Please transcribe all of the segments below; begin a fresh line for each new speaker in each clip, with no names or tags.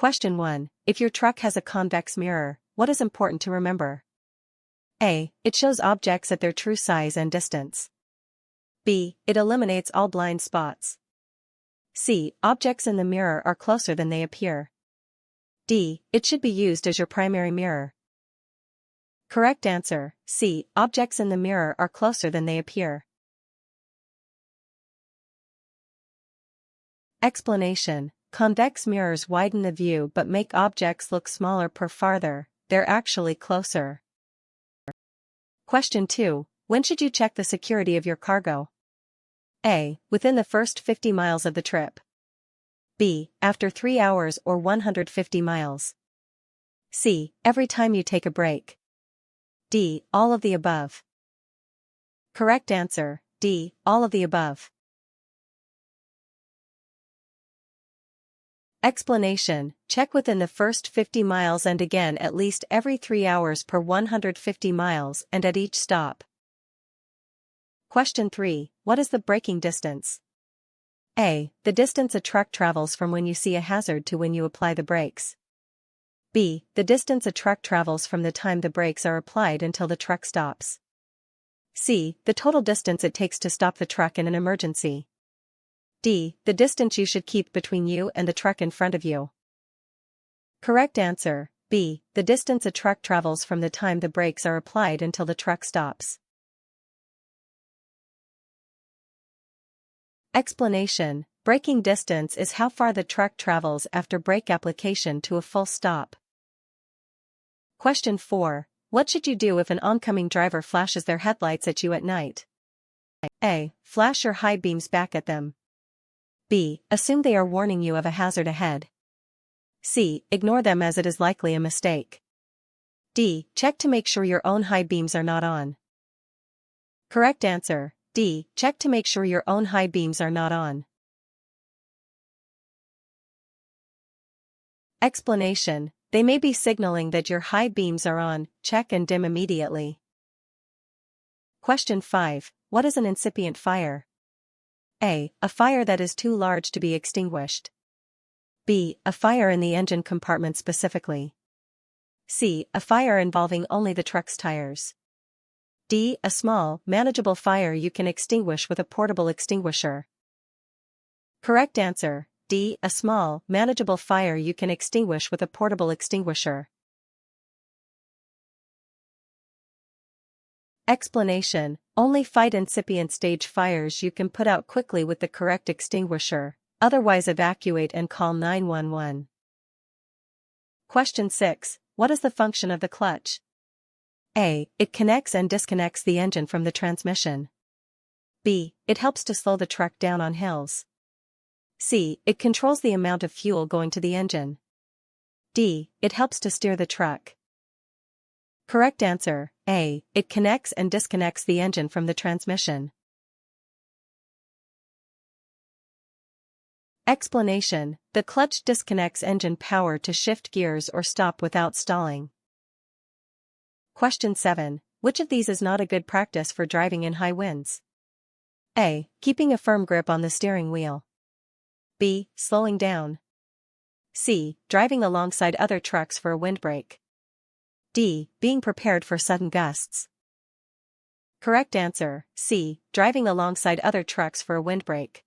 Question 1. If your truck has a convex mirror, what is important to remember? A. It shows objects at their true size and distance. B. It eliminates all blind spots. C. Objects in the mirror are closer than they appear. D. It should be used as your primary mirror. Correct answer, C. Objects in the mirror are closer than they appear. Explanation. Convex mirrors widen the view but make objects look smaller per farther, they're actually closer. Question 2. When should you check the security of your cargo? A. Within the first 50 miles of the trip. B. After 3 hours or 150 miles. C. Every time you take a break. D. All of the above. Correct answer, D. All of the above. Explanation. Check within the first 50 miles and again at least every 3 hours per 150 miles and at each stop. Question 3. What is the braking distance? A. The distance a truck travels from when you see a hazard to when you apply the brakes. B. The distance a truck travels from the time the brakes are applied until the truck stops. C. The total distance it takes to stop the truck in an emergency. D. The distance you should keep between you and the truck in front of you. Correct answer, B. The distance a truck travels from the time the brakes are applied until the truck stops. Explanation. Braking distance is how far the truck travels after brake application to a full stop. Question 4. What should you do if an oncoming driver flashes their headlights at you at night? A. Flash your high beams back at them. B. Assume they are warning you of a hazard ahead. C. Ignore them as it is likely a mistake. D. Check to make sure your own high beams are not on. Correct answer, D. Check to make sure your own high beams are not on. Explanation. They may be signaling that your high beams are on, check and dim immediately. Question 5. What is an incipient fire? A. A fire that is too large to be extinguished. B. A fire in the engine compartment specifically. C. A fire involving only the truck's tires. D. A small, manageable fire you can extinguish with a portable extinguisher. Correct answer, D. A small, manageable fire you can extinguish with a portable extinguisher. Explanation. Only fight incipient stage fires you can put out quickly with the correct extinguisher, otherwise evacuate and call 911. Question 6. What is the function of the clutch? A. It connects and disconnects the engine from the transmission. B. It helps to slow the truck down on hills. C. It controls the amount of fuel going to the engine. D. It helps to steer the truck. Correct answer, A. It connects and disconnects the engine from the transmission. Explanation. The clutch disconnects engine power to shift gears or stop without stalling. Question 7. Which of these is not a good practice for driving in high winds? A. Keeping a firm grip on the steering wheel. B. Slowing down. C. Driving alongside other trucks for a windbreak. D. Being prepared for sudden gusts. Correct answer, C. Driving alongside other trucks for a windbreak.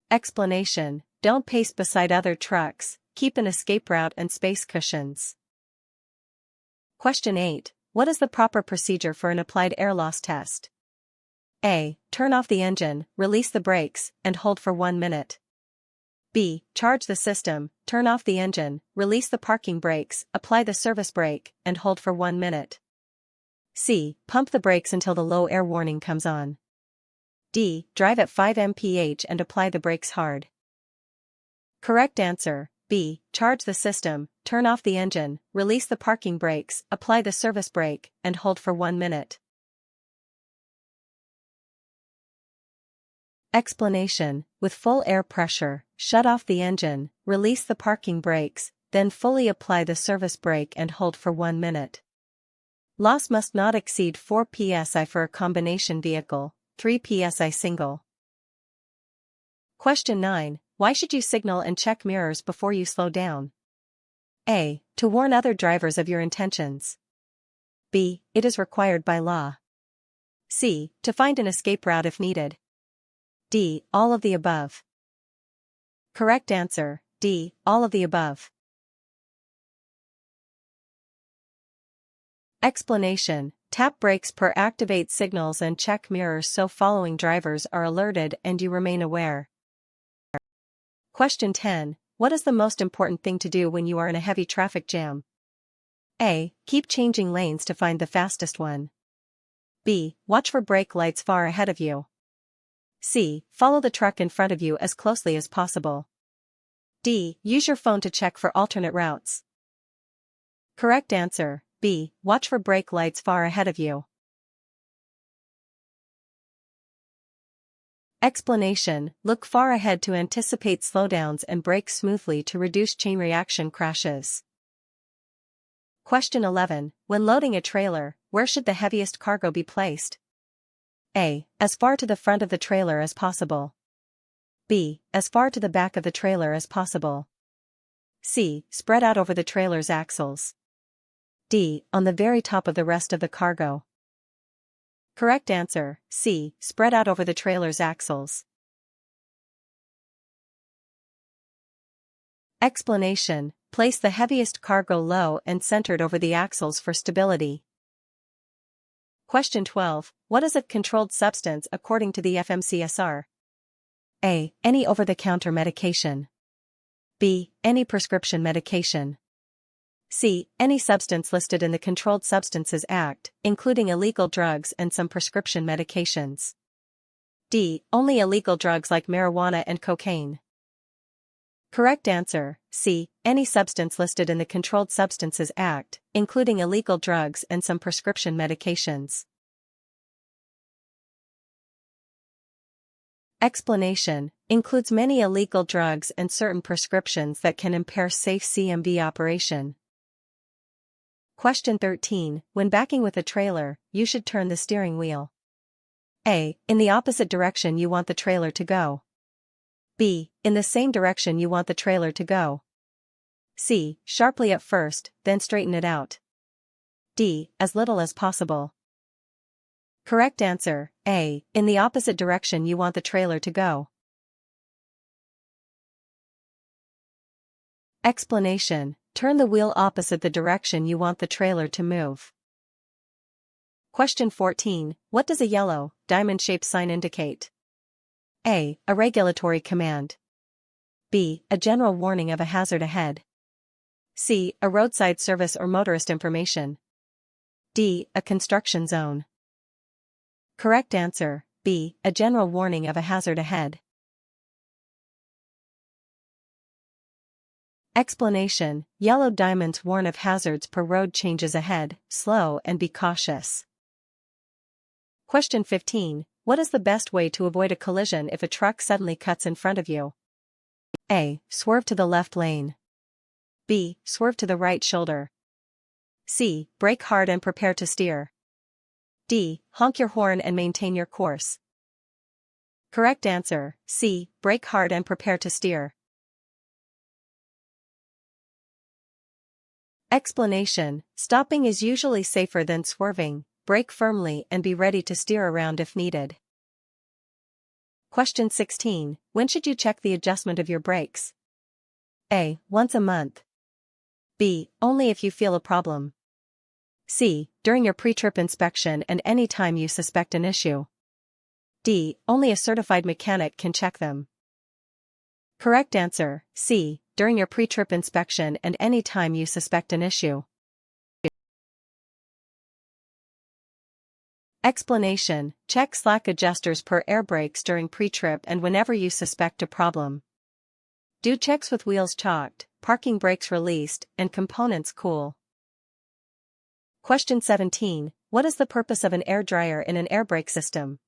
Explanation. Don't pace beside other trucks, keep an escape route and space cushions. Question 8. What is the proper procedure for an applied air loss test? A. Turn off the engine, release the brakes, and hold for 1 minute. B. Charge the system, turn off the engine, release the parking brakes, apply the service brake, and hold for 1 minute. C. Pump the brakes until the low air warning comes on. D. Drive at 5 mph and apply the brakes hard. Correct answer, B. Charge the system, turn off the engine, release the parking brakes, apply the service brake, and hold for 1 minute. Explanation. With full air pressure, shut off the engine, release the parking brakes, then fully apply the service brake and hold for 1 minute. Loss must not exceed 4 psi for a combination vehicle, 3 psi single. Question 9. Why should you signal and check mirrors before you slow down? A. To warn other drivers of your intentions. B. It is required by law. C. To find an escape route if needed. D. All of the above. Correct answer, D. All of the above. Explanation. Tap brakes per activate signals and check mirrors so following drivers are alerted and you remain aware. Question 10. What is the most important thing to do when you are in a heavy traffic jam? A. Keep changing lanes to find the fastest one. B. Watch for brake lights far ahead of you. C. Follow the truck in front of you as closely as possible. D. Use your phone to check for alternate routes. Correct answer, B. Watch for brake lights far ahead of you. Explanation. Look far ahead to anticipate slowdowns and brake smoothly to reduce chain reaction crashes. Question 11. When loading a trailer, where should the heaviest cargo be placed? A. As far to the front of the trailer as possible. B. As far to the back of the trailer as possible. C. Spread out over the trailer's axles. D. On the very top of the rest of the cargo. Correct answer, C. Spread out over the trailer's axles. Explanation. Place the heaviest cargo low and centered over the axles for stability. Question 12. What is a controlled substance according to the FMCSR? A. Any over-the-counter medication. B. Any prescription medication. C. Any substance listed in the Controlled Substances Act, including illegal drugs and some prescription medications. D. Only illegal drugs like marijuana and cocaine. Correct answer, C. Any substance listed in the Controlled Substances Act, including illegal drugs and some prescription medications. Explanation. Includes many illegal drugs and certain prescriptions that can impair safe CMV operation. Question 13. When backing with a trailer, you should turn the steering wheel. A. In the opposite direction you want the trailer to go. B. In the same direction you want the trailer to go. C. Sharply at first, then straighten it out. D. As little as possible. Correct answer, A. In the opposite direction you want the trailer to go. Explanation. Turn the wheel opposite the direction you want the trailer to move. Question 14. What does a yellow, diamond-shaped sign indicate? A. A regulatory command. B. A general warning of a hazard ahead. C. A roadside service or motorist information. D. A construction zone. Correct answer, B. A general warning of a hazard ahead. Explanation. Yellow diamonds warn of hazards per road changes ahead, slow and be cautious. Question 15. What is the best way to avoid a collision if a truck suddenly cuts in front of you? A. Swerve to the left lane. B. Swerve to the right shoulder. C. Brake hard and prepare to steer. D. Honk your horn and maintain your course. Correct answer, C. Brake hard and prepare to steer. Explanation. Stopping is usually safer than swerving. Brake firmly and be ready to steer around if needed. Question 16. When should you check the adjustment of your brakes? A. Once a month. B. Only if you feel a problem. C. During your pre-trip inspection and any time you suspect an issue. D. Only a certified mechanic can check them. Correct answer, C. During your pre-trip inspection and any time you suspect an issue. Explanation. Check slack adjusters per air brakes during pre-trip and whenever you suspect a problem. Do checks with wheels chalked, parking brakes released, and components cool. Question 17. What is the purpose of an air dryer in an air brake system?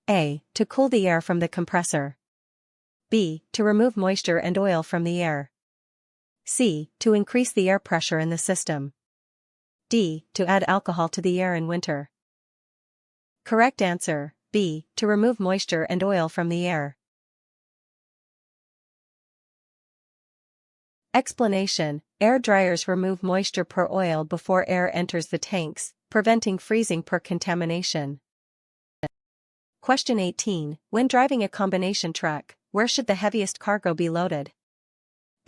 A. To cool the air from the compressor. B. To remove moisture and oil from the air. C. To increase the air pressure in the system. D. To add alcohol to the air in winter. Correct answer, B. To remove moisture and oil from the air. Explanation: air dryers remove moisture per oil before air enters the tanks, preventing freezing per contamination. Question 18. When driving a combination truck, where should the heaviest cargo be loaded?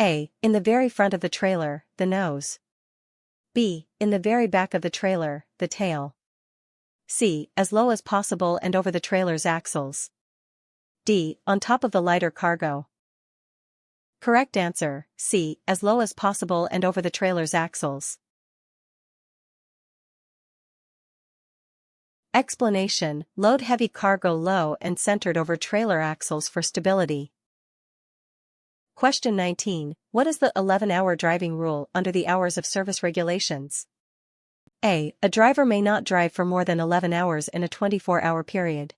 A. In the very front of the trailer, the nose. B. In the very back of the trailer, the tail. C. As low as possible and over the trailer's axles. D. On top of the lighter cargo. Correct answer: C. As low as possible and over the trailer's axles. Explanation: load heavy cargo low and centered over trailer axles for stability. Question 19. What is the 11-hour driving rule under the hours of service regulations? A. A driver may not drive for more than 11 hours in a 24-hour period.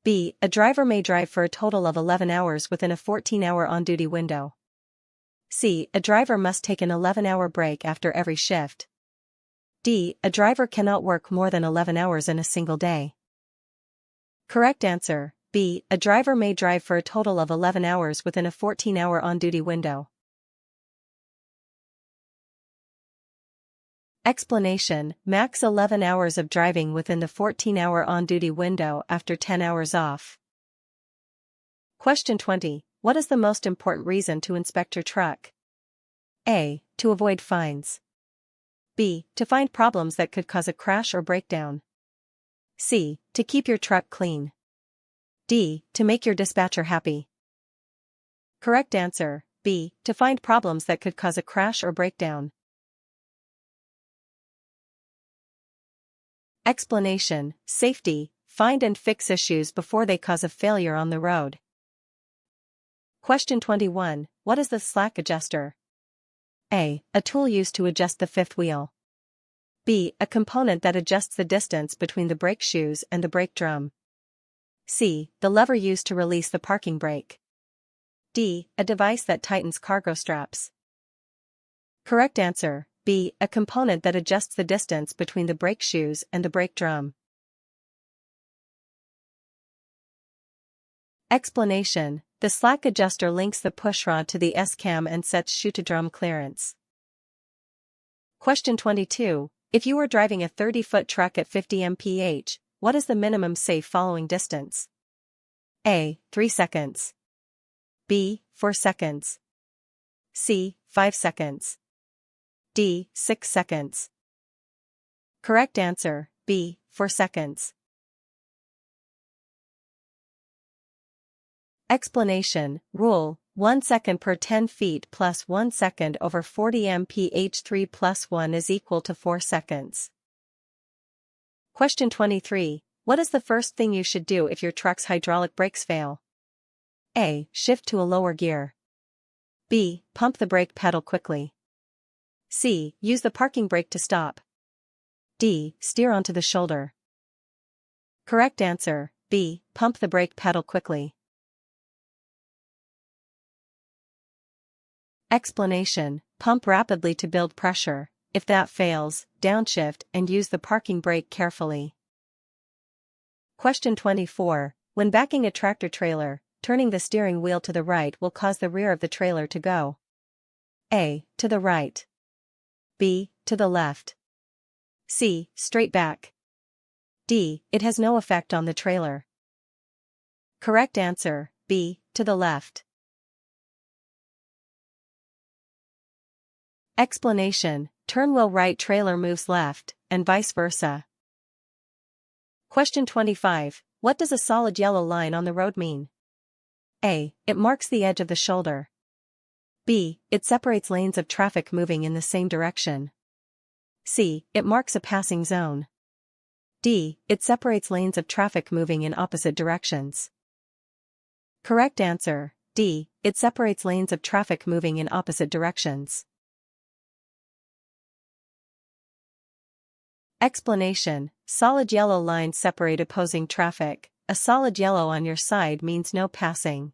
B. A driver may drive for a total of 11 hours within a 14-hour on-duty window. C. A driver must take an 11-hour break after every shift. D. A driver cannot work more than 11 hours in a single day. Correct answer: B. A driver may drive for a total of 11 hours within a 14-hour on-duty window. Explanation: max 11 hours of driving within the 14-hour on-duty window after 10 hours off. Question 20. What is the most important reason to inspect your truck? A. To avoid fines. B. To find problems that could cause a crash or breakdown. C. To keep your truck clean. D. To make your dispatcher happy. Correct answer: B. To find problems that could cause a crash or breakdown. Explanation: safety, find and fix issues before they cause a failure on the road. Question 21. What is the slack adjuster? A. A tool used to adjust the fifth wheel. B. A component that adjusts the distance between the brake shoes and the brake drum. C. The lever used to release the parking brake. D. A device that tightens cargo straps. Correct answer: B. A component that adjusts the distance between the brake shoes and the brake drum. Explanation: the slack adjuster links the pushrod to the S-cam and sets shoe-to-drum clearance. Question 22. If you were driving a 30-foot truck at 50 mph, what is the minimum safe following distance? A. 3 seconds. B. 4 seconds. C. 5 seconds. D. 6 seconds. Correct answer: B. 4 seconds. Explanation: rule: 1 second per 10 feet plus 1 second over 40 mph. 3 plus 1 is equal to 4 seconds. Question 23. What is the first thing you should do if your truck's hydraulic brakes fail? A. Shift to a lower gear. B. Pump the brake pedal quickly. C. Use the parking brake to stop. D. Steer onto the shoulder. Correct answer: B. Pump the brake pedal quickly. Explanation: pump rapidly to build pressure. If that fails, downshift and use the parking brake carefully. Question 24. When backing a tractor-trailer, turning the steering wheel to the right will cause the rear of the trailer to go. A. To the right. B. To the left. C. Straight back. D. It has no effect on the trailer. Correct answer: B. To the left. Explanation: turn wheel right, trailer moves left, and vice versa. Question 25. What does a solid yellow line on the road mean? A. It marks the edge of the shoulder. B. It separates lanes of traffic moving in the same direction. C. It marks a passing zone. D. It separates lanes of traffic moving in opposite directions. Correct answer: D. It separates lanes of traffic moving in opposite directions. Explanation: solid yellow lines separate opposing traffic. A solid yellow on your side means no passing.